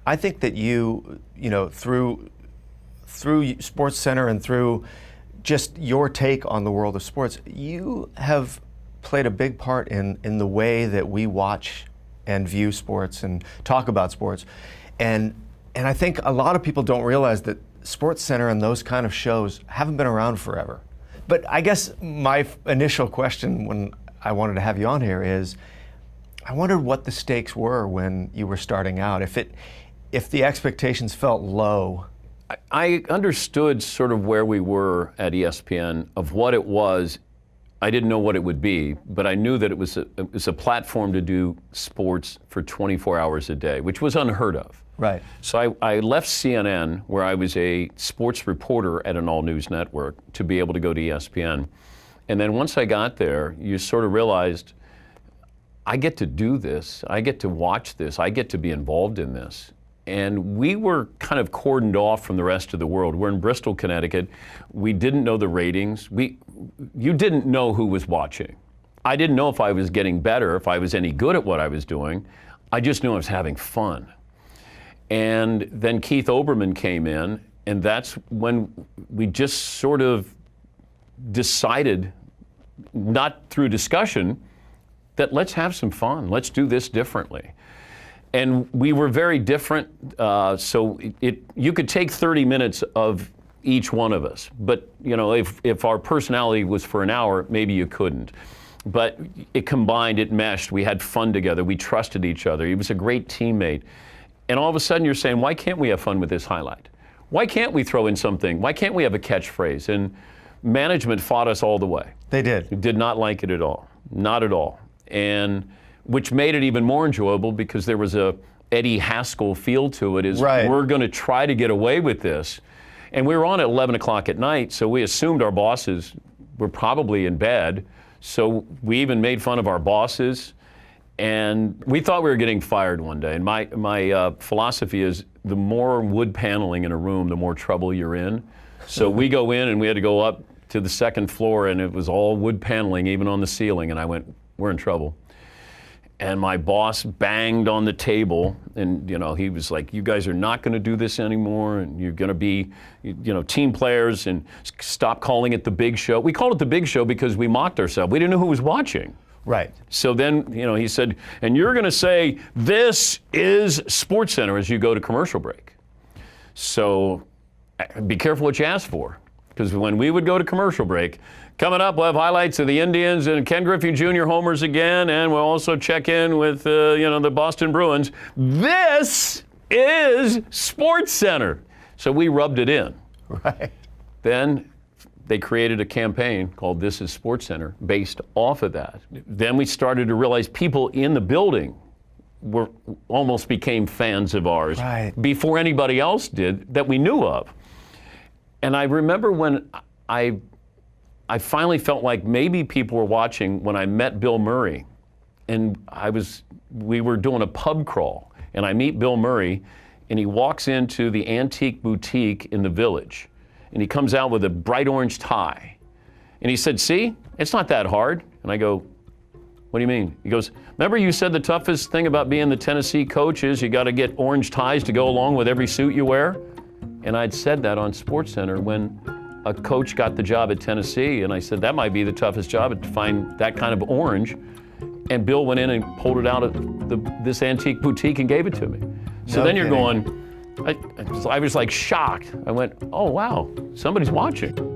I think that through SportsCenter and through just your take on the world of sports, you have played a big part in the way that we watch and view sports and talk about sports. And I think a lot of people don't realize that SportsCenter and those kind of shows haven't been around forever. But I guess my initial question when I wanted to have you on here is, I wondered what the stakes were when you were starting out. If the expectations felt low. I understood sort of where we were at ESPN, of what it was. I didn't know what it would be, but I knew that it was a platform to do sports for 24 hours a day, which was unheard of. Right. So I left CNN, where I was a sports reporter at an all-news network, to be able to go to ESPN. And then once I got there, you sort of realized, I get to do this, I get to watch this, I get to be involved in this. And we were kind of cordoned off from the rest of the world. We're in Bristol, Connecticut. We didn't know the ratings. You didn't know who was watching. I didn't know if I was getting better, if I was any good at what I was doing. I just knew I was having fun. And then Keith Olbermann came in, and that's when we just sort of decided, not through discussion, that let's have some fun. Let's do this differently. And we were very different, so you could take 30 minutes of each one of us. But if our personality was for an hour, maybe you couldn't. But it combined, it meshed, we had fun together, we trusted each other. He was a great teammate. And all of a sudden you're saying, why can't we have fun with this highlight? Why can't we throw in something? Why can't we have a catchphrase? And management fought us all the way. They did. Did not like it at all, not at all. And which made it even more enjoyable, because there was a Eddie Haskell feel to it, right. We're going to try to get away with this. And we were on at 11 o'clock at night, so we assumed our bosses were probably in bed. So we even made fun of our bosses. And we thought we were getting fired one day. And my philosophy is, the more wood paneling in a room, the more trouble you're in. So we go in, and we had to go up to the second floor, and it was all wood paneling, even on the ceiling. And I went, we're in trouble. And my boss banged on the table, and he was like, you guys are not going to do this anymore, and you're going to be team players, and stop calling it the Big Show. We called it the Big Show because we mocked ourselves. We didn't know who was watching. Right. So then, he said, and you're going to say, this is SportsCenter as you go to commercial break. So be careful what you ask for, because when we would go to commercial break, coming up, we'll have highlights of the Indians and Ken Griffey Jr. homers again, and we'll also check in with the Boston Bruins. This is SportsCenter. So we rubbed it in. Right. Then they created a campaign called This is SportsCenter based off of that. Then we started to realize people in the building almost became fans of ours, right, before anybody else did that we knew of. And I remember when I finally felt like maybe people were watching when I met Bill Murray, and we were doing a pub crawl, and I meet Bill Murray, and he walks into the antique boutique in the Village, and he comes out with a bright orange tie, and he said, see, it's not that hard. And I go, what do you mean? He goes, remember you said the toughest thing about being the Tennessee coach is you got to get orange ties to go along with every suit you wear? And I'd said that on SportsCenter when a coach got the job at Tennessee, and I said that might be the toughest job, to find that kind of orange. And Bill went in and pulled it out of this antique boutique and gave it to me. So then you're going, I was like shocked. I went, oh wow, somebody's watching.